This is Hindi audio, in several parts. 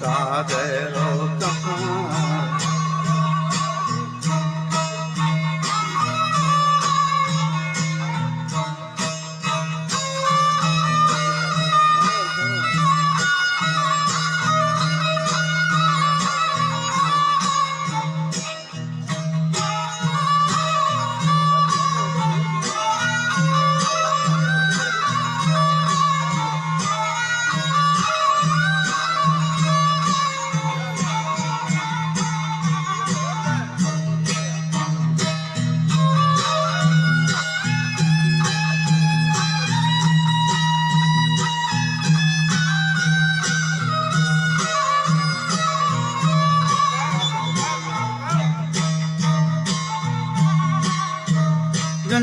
कादरो कहाँ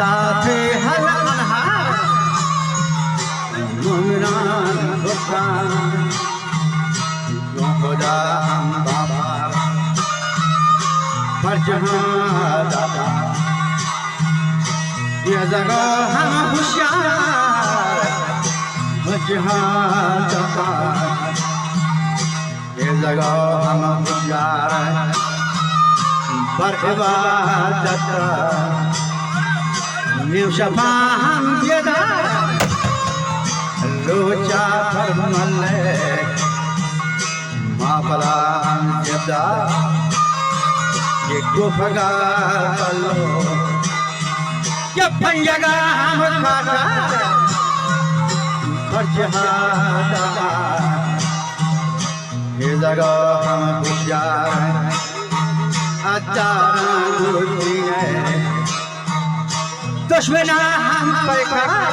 ताते हल अनहार मुमनान बुखान जो खुदा हम बाबा पर जहाँ दादा ये जगह हम होशियार जहाँ दादा ये जगह हम होशियार पर इबादत निवशफा हम यदा लोचा फरमले माफला हम यदा ये गुफगा कलो ये पंजगा हम खाता पर जहादा ये जगह हम होशियार अचारा गुरुजी है दुश्मना हम पैकार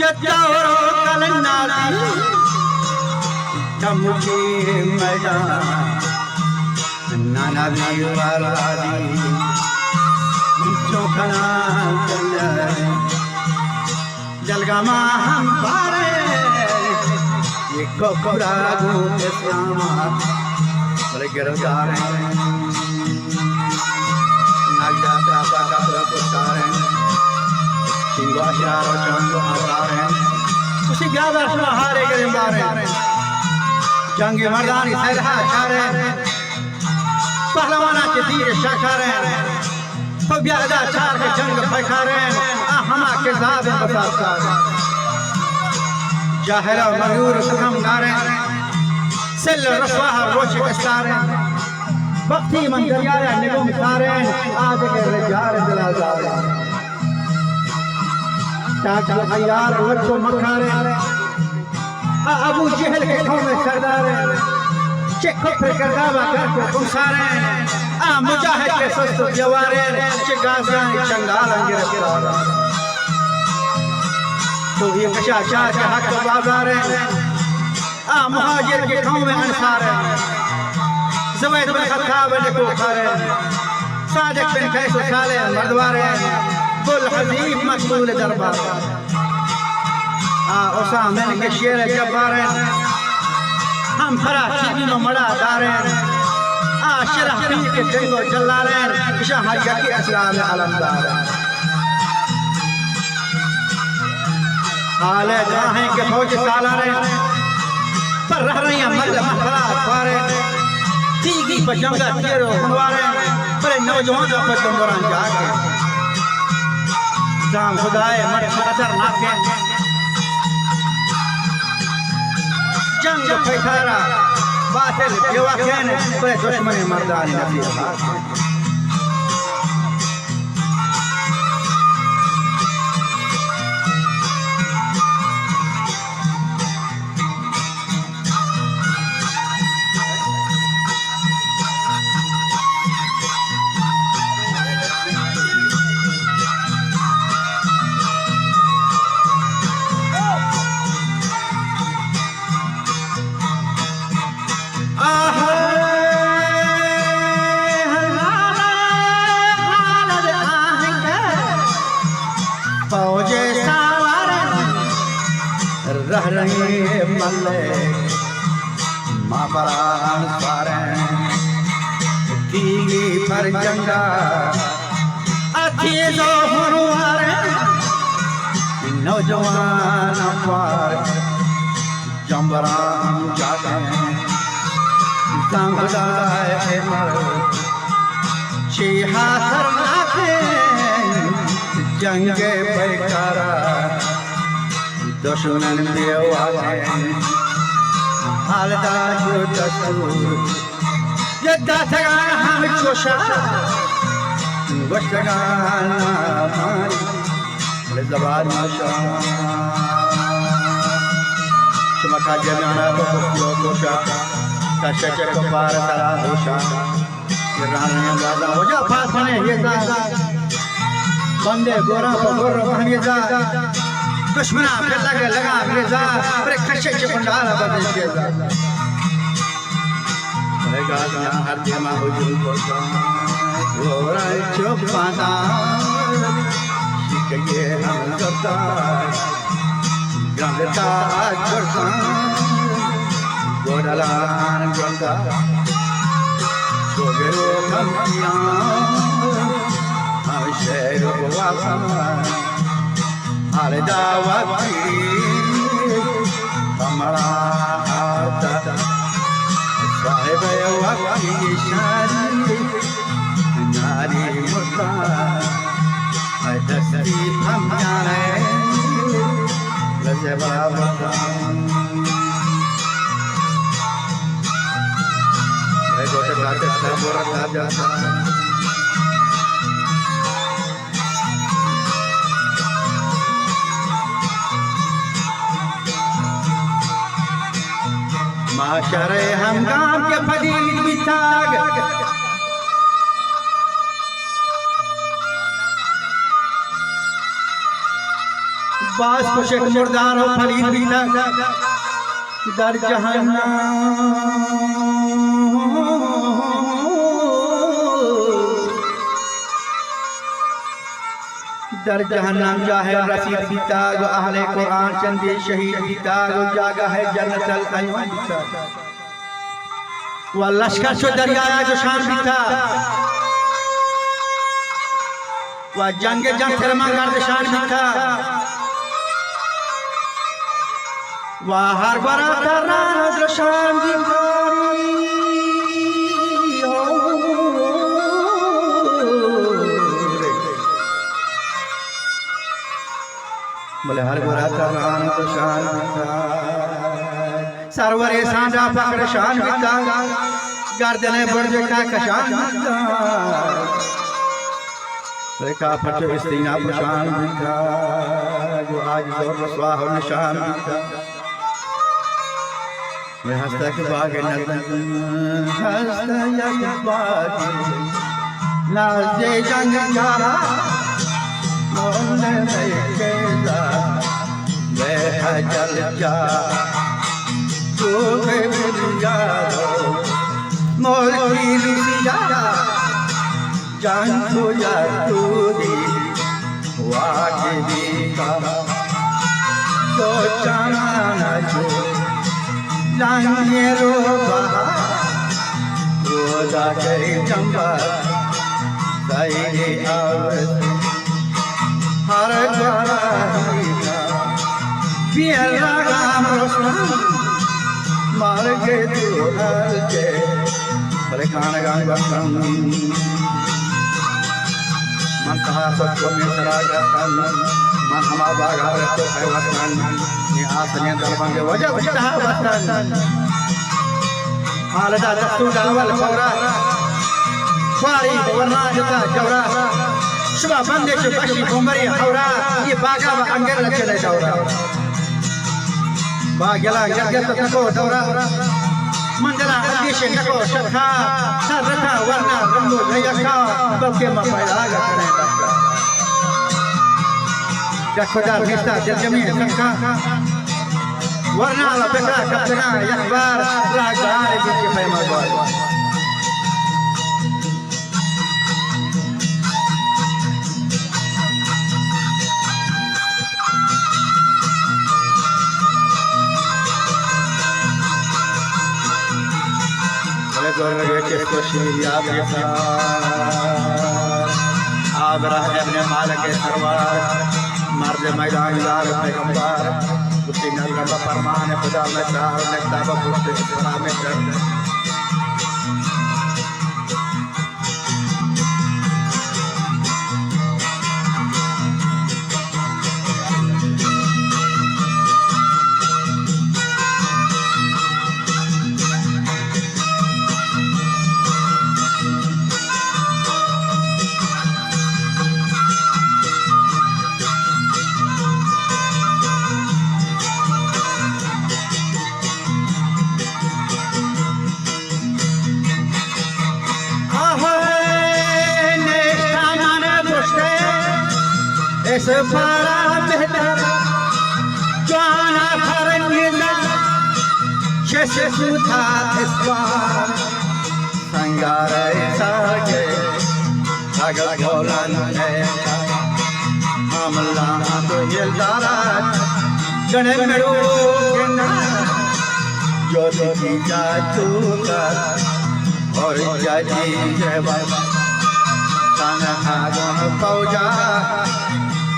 जतावरो कलनादी तमुके मैदान नाना भी वाला दी चौखना जलगामा हम पारे ये कोकरा गो इस्लामा बड़े गिरफ्तार हैं नागदा प्रापा का पुरस्कार हैं सिंगवा यार और चंदो आवार हैं उसी ग्यादर हारे गिरफ्तार हैं जंग मर्दानी सरहा चारे पहलवाना के तीर शाखार हैं पब्यादा चार के जंग फखार हैं हमा के ज़ाद बसार जाहिरा मयूर सम नारे सिल रफाह रोश कस्तारे वक्ती मन दरिया निगम सारे आज के रजार दिलाजारे ताज हयार वचो मखारे अबू जहल के गांव में सरदार चेक फिर करदावा कर को कुसारे मुजाहिद के सस्त जवारे चिगाज़ा चंगाल गिरफ्तार तो ये कशा चार के हक बाजार है मुहाजिर के गांव में अंसार है ज़ुबैर बिन खत्ताब को खारे सादिक बिन कैस साले मर्दवार है बुल हजीब मकबूल दरबार उसामा के शेर जब्बार है हम फरा शिबीनो मड़ा दार है शरह पीर के जंगो जल्लार है शाहरिया के असलाम अलमदार है हाले जहां के फौज सालारे पर रह रही मर्द फरा फारे तीगी बजंगा तेरो हुनवारे पर नौजवान पर तुमरान जाके जाम खुदाए मत खतरनाक है जंग फैखारा बातिल बेवा कहने पर दुश्मन मर्दानी नसीब रह रहे मल्ले माँ बरान सारे तीगी पर जंगा अथीजो हुनवारे नौजवान पार जंबरान जाते संगदाए मर शेहा सरनाते जंगे पैकारा दुश्मन देवाले हालदा जो दस्तूर ये दासगान हम चोशा वस्तगान हमारी लज़बार माशा चमका जमाना बखुशियों कोशा कशच कपार सरा होशा रानियां बाजा हो जा फासने ये जा बंदे गोरा गोर बहने जा दुश्मना फिर लगा रेजा पर खर्चे के भंडारा बदल के जा लगा हर जमा हो जो कोसा गोरा चुपाता के हम करता गंगता करता गोडलान गंगा गोगरो कमिया हम शेर वापा हालदा वक्ती हमारा आता साहिब वक्ती शादी नारी मुर्दा दस्ती थम जाने लजवाब गोटे गाते था बोरा था जाता माशरे हम गांव के फदील बिताग बास कुछ एक मुर्दार हो फलीद भी था दर जहन्नम दर जहन्नम जाहे रसीद बीता गो अहले कुरान चंदे शहीद बीता गो जागा है जन्नतल अय्यूम बीता व लश्कर शो दरिया जो शान बीता व जंग फरमा गर्द शान बीता व हर बरा तरान जो शान बीता बोले हर बुरा तरान तो शान बीता सरवरे सांझा पकड़ शान बीता गर्दने बुर्ज का कशान बीता रेखा फट इस्तीना शान बीता जो आज जोर रसवा हो निशान बीता मैं हंसता के बाग नजर हंसता के बाग नाज़े जंग जारा मोहल्ले में केजा वह जल जा तू मिल जाओ मोरी लिया जान को या तू दी वाजिबी का तो जाना जो लांगे रोबा रोजा के जंबा सही आवत हर द्वारा पियला राम रोशन मार के तू हर के बड़े खान गान बसन मन कहा सबको में सरा गसन मन हमा बागा तो है वतन नि आसने दरबंग वजह वजह वतन हालदा दस्तू डावल फौरा फारी वरना जता जवरा सुबह बंदे से बशी घुमरी हौरा ये बागा व अंगर चले दौरा बागला गगत तको दौरा मंगला अदेश नको शखा सरथा वरना रंगो लयका बके म पैदा करे तक खुदा निस्ता जमी संखा वरना ला बेटा कतना एक बार रागार बीच पैमा गो आबरा अपने मालिक सरवार मर्द मैदान लाल पैगंबर उसी नजर का फरमान खुदा में सार ने तब पुष्ट खुदा में कर इस बड़ा बेहतर जाना फरंगीला जैसे सुधा इस बार संगार सागे अगर बोलन है हमला तो ये दारा गणे मेरो गना जो दी जा चूका और जाजी जवा तनहा गम पौजा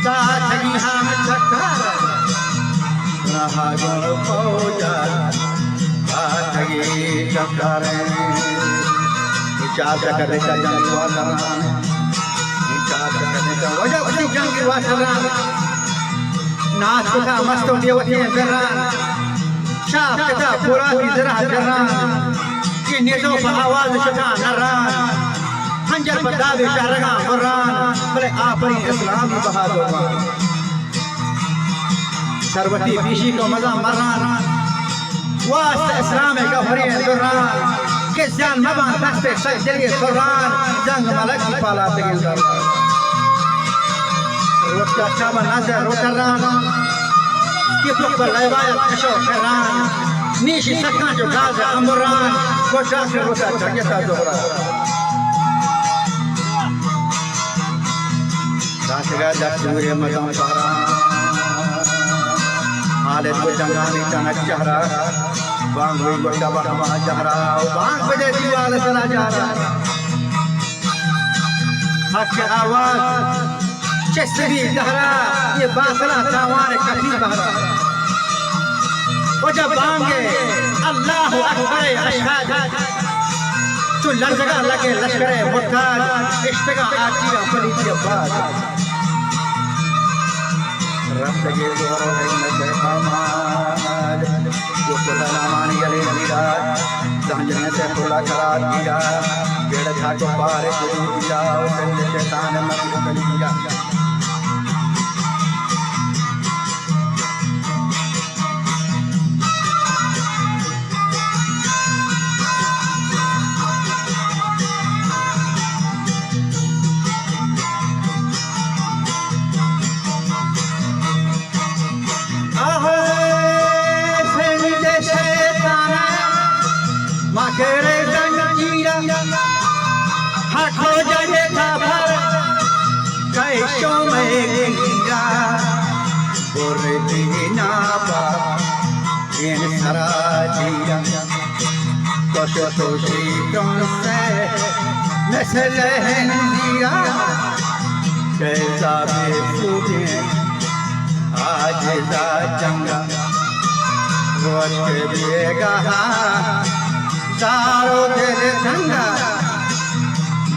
साथी हम चक्कर रहा गुण पौजा साथी चक्कर विचार करने का जंगवा करना विचार करने का वजह वही जंगवा करना नाच का मस्त देवती करना शाह का पूरा इजरा करना कि निजो आवाज शका नरा हंजर बदावे शहरगा कुरान भले आपरी इस्लाम बहादुर सरवती बीशी को मजा मरान वास्ते इस्लाम का हरी दुरान के जान मबान दस्ते सजदे के कुरान जंग मलक पाला तगिल रोटा चाबा नजर रोटरान ये पुख पर लैबाया कशो खैरान नीशी सखा जो गाज अमरान कोशा से रोसा जगता जोरा दासगा दसूरे मदम पहरा हाले को जंगानी चनक चहरा बांग हुई को डबा हवा चहरा बांग बजे दीवाल चला जा रहा हक के आवाज चश्री दहरा ये बासरा तावार कभी बहरा वो जब बांगे अल्लाह अकबर अशहद तो लड़का लगे लश्करे मुर्ताद इश्तिगा आती अपनी जबात रब के जोर है नजर हमार जो खुदा नामानी गले मीरा संजने से खुला करार मीरा बेड़ घाटो पार को दिया संजय शैतान मत कलिया माकेरे जंजीरा हाथो जगे था भर कैशो में गिरा बोरे दीना पा इन सरा जीरा कोशो तोशी तुमसे नस्ल है नीरा कैसा बेसुधे आज दा जंगा रोज के बेगा सारो दिल ठंडा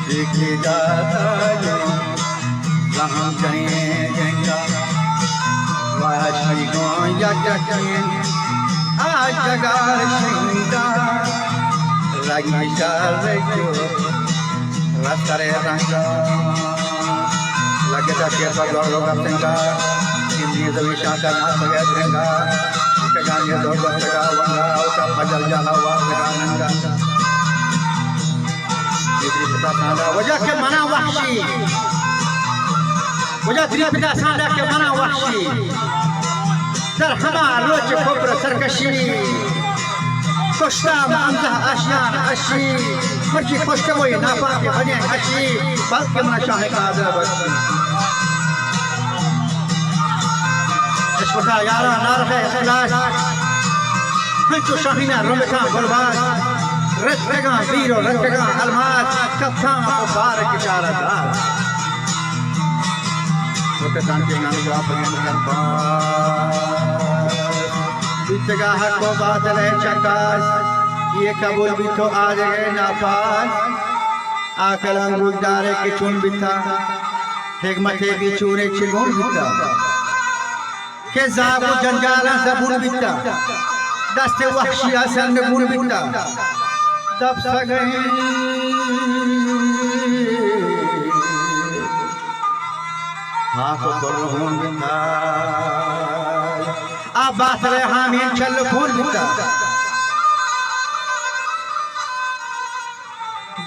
दिखी जाता जो जहाँ जाए गंगा वाशी को यकीन आज जगार शिंदा लगी शाल जो रस्तरे रंगा लगे तो शेर पर दौड़ लोग अपनेगा इन्हीं जमीन शांता ना सके देंगा गाने दो बंगा वंगा उका फजल जाला हुआ गानंगा इधर पिता सांडा वजह के मना वहशी वजह तेरे पिता सांडा के मना वहशी दर हमा रोच खोपर सरकशी कोष्टा मांगा आशियान अशी मर्जी कोष्टा वो ये नापा के बने अशी बल्कि मना शाहे का आदर बस्ती इश्क़ा यारा नार है इखलास हंचो शाहीना रमता गुलबाज रत्तेगा वीरो रत्तेगा अलमास कप्ता मुबारक इशारत होते तांके नाम जवाब बगैर बीतगा हक को बादल है चकास ये कबूल भी तो आ गए नापास आकल अंगूर डारे के चुन बिता हिकमते भी चूरे चिगुन बिता के जाबु जंजाला जबुन बिता दस्ते वहशिया संग बुन बिता दब सगई हाँ को बरहुन बिता अब बात रहे हामीन चल खून बिता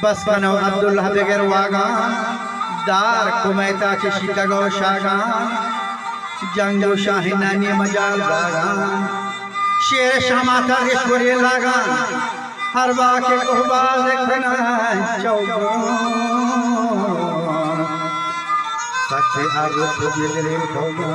बस कनो अब्दुल्लाह बगैर वागा दार कुमैता चिशिता गो शागा जंगो शाहिनानी मजाल लागा शेर शमाता रिश्वरी लागा हर वाके कुहबाज खना चौगो सच्चे आगो तुझे दिले ठोगो